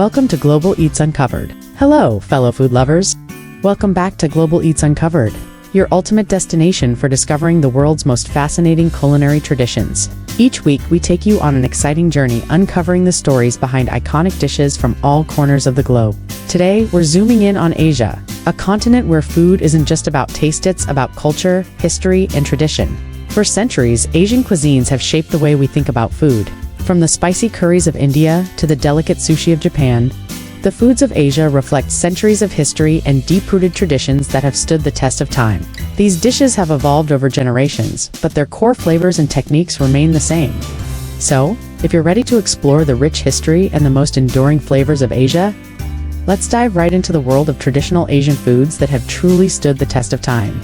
Welcome to Global Eats Uncovered. Hello, fellow food lovers. Welcome back to Global Eats Uncovered, your ultimate destination for discovering the world's most fascinating culinary traditions. Each week, we take you on an exciting journey uncovering the stories behind iconic dishes from all corners of the globe. Today, we're zooming in on Asia, a continent where food isn't just about taste, it's about culture, history, and tradition. For centuries, Asian cuisines have shaped the way we think about food. From the spicy curries of India to the delicate sushi of Japan, the foods of Asia reflect centuries of history and deep-rooted traditions that have stood the test of time. These dishes have evolved over generations, but their core flavors and techniques remain the same. So, if you're ready to explore the rich history and the most enduring flavors of Asia, let's dive right into the world of traditional Asian foods that have truly stood the test of time.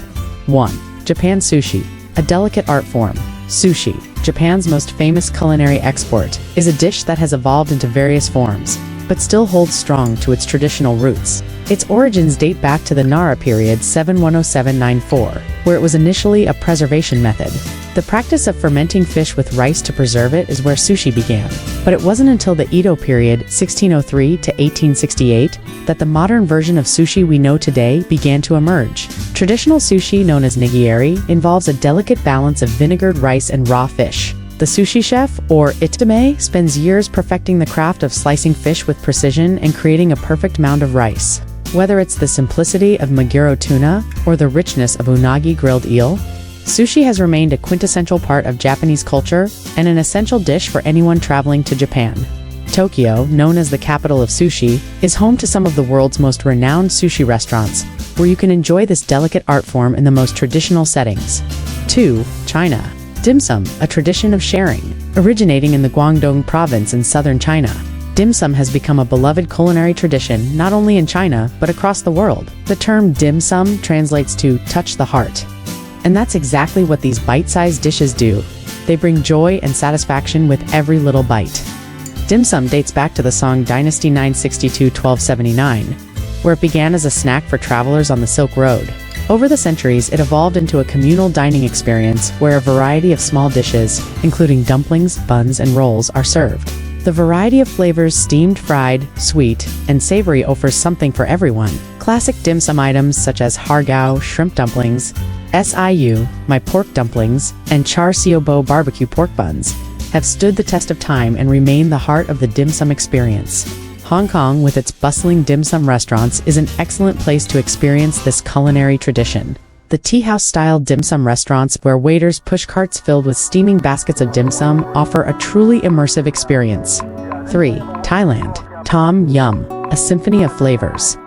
1. Japan sushi, a delicate art form. Sushi, Japan's most famous culinary export, is a dish that has evolved into various forms, but still holds strong to its traditional roots. Its origins date back to the Nara period 7107-94, where it was initially a preservation method. The practice of fermenting fish with rice to preserve it is where sushi began. But it wasn't until the Edo period 1603 to 1868 that the modern version of sushi we know today began to emerge. Traditional sushi, known as nigiri, involves a delicate balance of vinegared rice and raw fish. The sushi chef, or itadame, spends years perfecting the craft of slicing fish with precision and creating a perfect mound of rice. Whether it's the simplicity of maguro tuna or the richness of unagi grilled eel, sushi has remained a quintessential part of Japanese culture and an essential dish for anyone traveling to Japan. Tokyo, known as the capital of sushi, is home to some of the world's most renowned sushi restaurants, where you can enjoy this delicate art form in the most traditional settings. 2. China. Dim sum, a tradition of sharing. Originating in the Guangdong province in southern China, dim sum has become a beloved culinary tradition not only in China, but across the world. The term dim sum translates to touch the heart. And that's exactly what these bite-sized dishes do. They bring joy and satisfaction with every little bite. Dim sum dates back to the Song Dynasty 962-1279, where it began as a snack for travelers on the Silk Road. Over the centuries, it evolved into a communal dining experience where a variety of small dishes, including dumplings, buns, and rolls, are served. The variety of flavors, steamed, fried, sweet, and savory, offers something for everyone. Classic dim sum items such as har gow shrimp dumplings, siu, my pork dumplings, and char siu bo barbecue pork buns have stood the test of time and remain the heart of the dim sum experience. Hong Kong, with its bustling dim sum restaurants, is an excellent place to experience this culinary tradition. The tea house-style dim sum restaurants, where waiters push carts filled with steaming baskets of dim sum, offer a truly immersive experience. 3. Thailand. Tom Yum, a symphony of flavors.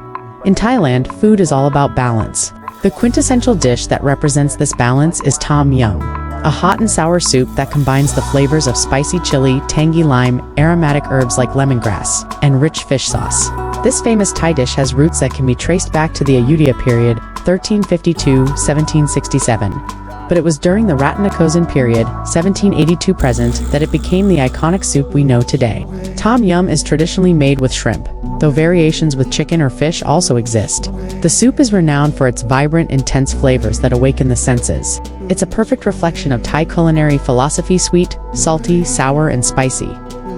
In Thailand, food is all about balance. The quintessential dish that represents this balance is Tom Yum, a hot and sour soup that combines the flavors of spicy chili, tangy lime, aromatic herbs like lemongrass, and rich fish sauce. This famous Thai dish has roots that can be traced back to the Ayutthaya period, 1352-1767. But it was during the Ratanakosin period, 1782 present, that it became the iconic soup we know today. Tom Yum is traditionally made with shrimp, though variations with chicken or fish also exist. The soup is renowned for its vibrant, intense flavors that awaken the senses. It's a perfect reflection of Thai culinary philosophy: sweet, salty, sour, and spicy,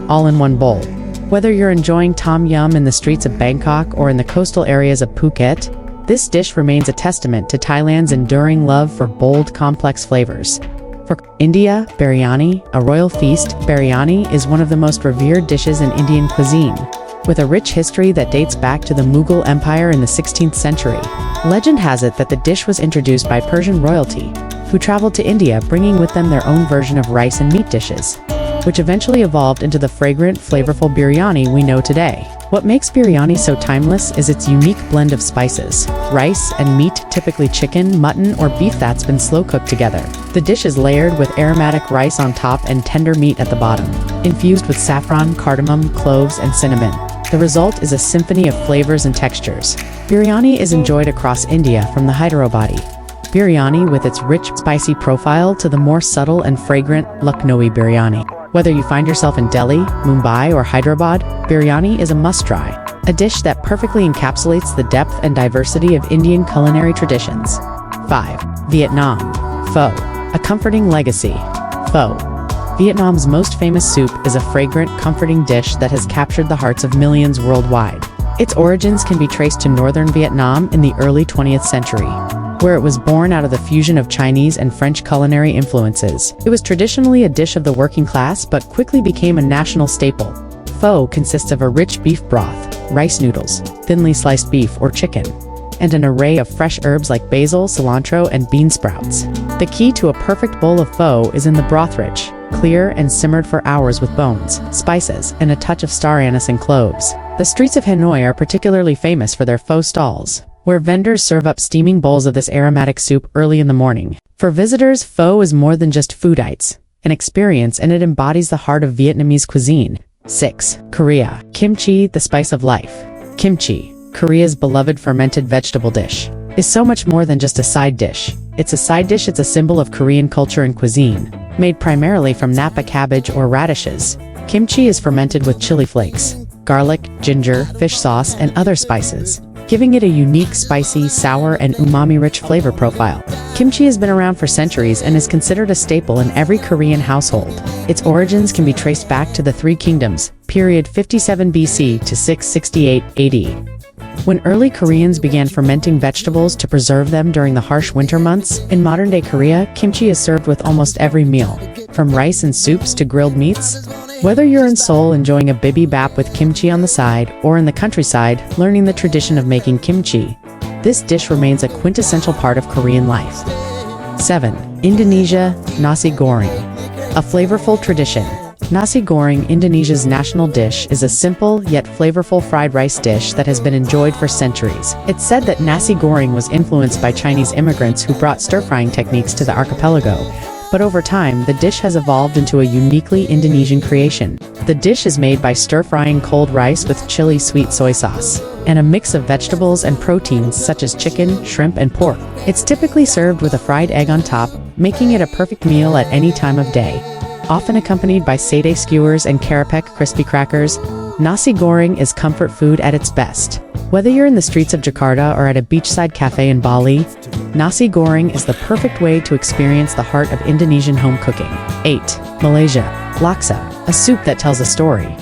all in one bowl. Whether you're enjoying Tom Yum in the streets of Bangkok or in the coastal areas of Phuket, this dish remains a testament to Thailand's enduring love for bold, complex flavors. For India, biryani, a royal feast, biryani is one of the most revered dishes in Indian cuisine, with a rich history that dates back to the Mughal Empire in the 16th century. Legend has it that the dish was introduced by Persian royalty, who traveled to India bringing with them their own version of rice and meat dishes, which eventually evolved into the fragrant, flavorful biryani we know today. What makes biryani so timeless is its unique blend of spices, rice, and meat, typically chicken, mutton, or beef that's been slow-cooked together. The dish is layered with aromatic rice on top and tender meat at the bottom, infused with saffron, cardamom, cloves, and cinnamon. The result is a symphony of flavors and textures. Biryani is enjoyed across India, from the Hyderabadi biryani with its rich, spicy profile to the more subtle and fragrant Lucknowi biryani. Whether you find yourself in Delhi, Mumbai, or Hyderabad, biryani is a must-try, a dish that perfectly encapsulates the depth and diversity of Indian culinary traditions. 5. Vietnam. Pho, a comforting legacy. Pho, Vietnam's most famous soup is a fragrant, comforting dish that has captured the hearts of millions worldwide. Its origins can be traced to northern Vietnam in the early 20th century, where it was born out of the fusion of Chinese and French culinary influences. It was traditionally a dish of the working class but quickly became a national staple. Pho consists of a rich beef broth, rice noodles, thinly sliced beef or chicken, and an array of fresh herbs like basil, cilantro, and bean sprouts. The key to a perfect bowl of pho is in the broth, rich, clear, and simmered for hours with bones, spices, and a touch of star anise and cloves. The streets of Hanoi are particularly famous for their pho stalls, where vendors serve up steaming bowls of this aromatic soup early in the morning. For visitors, pho is more than just food, it's an experience, and it embodies the heart of Vietnamese cuisine. 6. Korea. Kimchi, the spice of life. Kimchi, Korea's beloved fermented vegetable dish, is so much more than just a side dish. It's a symbol of Korean culture and cuisine. Made primarily from napa cabbage or radishes, kimchi is fermented with chili flakes, garlic, ginger, fish sauce, and other spices, giving it a unique spicy, sour, and umami-rich flavor profile. Kimchi has been around for centuries and is considered a staple in every Korean household. Its origins can be traced back to the Three Kingdoms, period 57 BC to 668 AD. When early Koreans began fermenting vegetables to preserve them during the harsh winter months, in modern-day Korea, kimchi is served with almost every meal, from rice and soups to grilled meats. Whether you're in Seoul enjoying a bibimbap with kimchi on the side, or in the countryside learning the tradition of making kimchi, this dish remains a quintessential part of Korean life. 7. Indonesia, nasi goreng. A flavorful tradition. Nasi goreng, Indonesia's national dish, is a simple yet flavorful fried rice dish that has been enjoyed for centuries. It's said that nasi goreng was influenced by Chinese immigrants who brought stir-frying techniques to the archipelago. But over time, the dish has evolved into a uniquely Indonesian creation. The dish is made by stir-frying cold rice with chili sweet soy sauce, and a mix of vegetables and proteins such as chicken, shrimp, and pork. It's typically served with a fried egg on top, making it a perfect meal at any time of day. Often accompanied by satay skewers and karapek crispy crackers, nasi goreng is comfort food at its best. Whether you're in the streets of Jakarta or at a beachside cafe in Bali, nasi goreng is the perfect way to experience the heart of Indonesian home cooking. 8. Malaysia. Laksa, a soup that tells a story.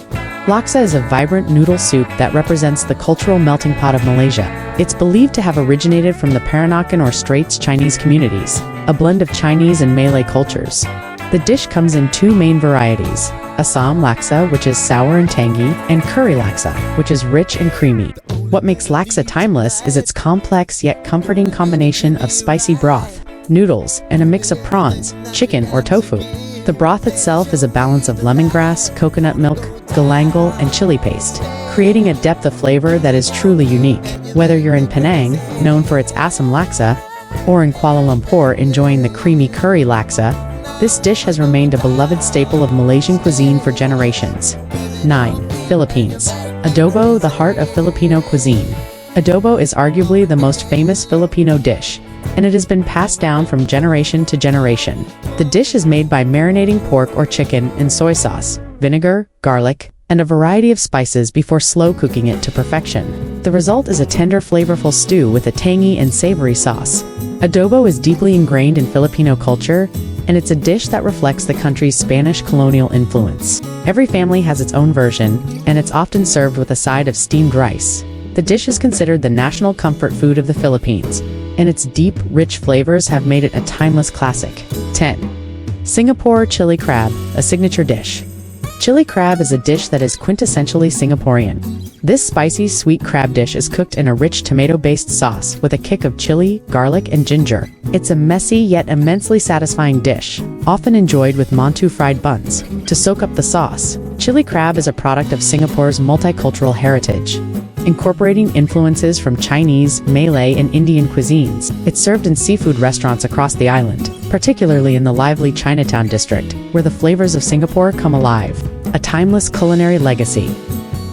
Laksa is a vibrant noodle soup that represents the cultural melting pot of Malaysia. It's believed to have originated from the Peranakan or Straits Chinese communities, a blend of Chinese and Malay cultures. The dish comes in two main varieties: Assam laksa, which is sour and tangy, and curry laksa, which is rich and creamy. What makes laksa timeless is its complex yet comforting combination of spicy broth, noodles, and a mix of prawns, chicken, or tofu. The broth itself is a balance of lemongrass, coconut milk, galangal, and chili paste, creating a depth of flavor that is truly unique. Whether you're in Penang, known for its Assam laksa, or in Kuala Lumpur enjoying the creamy curry laksa, this dish has remained a beloved staple of Malaysian cuisine for generations. 9. Philippines. Adobo, the heart of Filipino cuisine. Adobo is arguably the most famous Filipino dish, and it has been passed down from generation to generation. The dish is made by marinating pork or chicken in soy sauce, vinegar, garlic, and a variety of spices before slow cooking it to perfection. The result is a tender, flavorful stew with a tangy and savory sauce. Adobo is deeply ingrained in Filipino culture, and it's a dish that reflects the country's Spanish colonial influence. Every family has its own version, and it's often served with a side of steamed rice. The dish is considered the national comfort food of the Philippines, and its deep, rich flavors have made it a timeless classic. 10. Singapore chili crab, a signature dish. Chili crab is a dish that is quintessentially Singaporean. This spicy, sweet crab dish is cooked in a rich tomato-based sauce with a kick of chili, garlic, and ginger. It's a messy yet immensely satisfying dish, often enjoyed with mantou fried buns. To soak up the sauce, chili crab is a product of Singapore's multicultural heritage. Incorporating influences from Chinese, Malay, and Indian cuisines, it's served in seafood restaurants across the island, particularly in the lively Chinatown district, where the flavors of Singapore come alive. A timeless culinary legacy.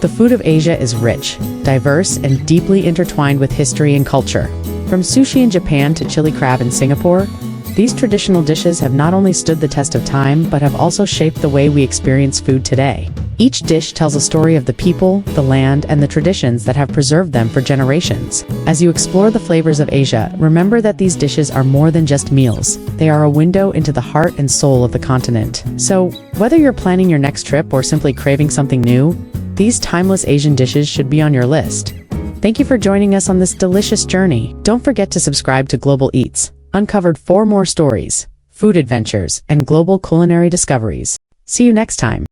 The food of Asia is rich, diverse, and deeply intertwined with history and culture. From sushi in Japan to chili crab in Singapore, these traditional dishes have not only stood the test of time but have also shaped the way we experience food today. Each dish tells a story of the people, the land, and the traditions that have preserved them for generations. As you explore the flavors of Asia, remember that these dishes are more than just meals. They are a window into the heart and soul of the continent. So, whether you're planning your next trip or simply craving something new, these timeless Asian dishes should be on your list. Thank you for joining us on this delicious journey. Don't forget to subscribe to Global Eats, uncovered 4 more stories, food adventures, and global culinary discoveries. See you next time.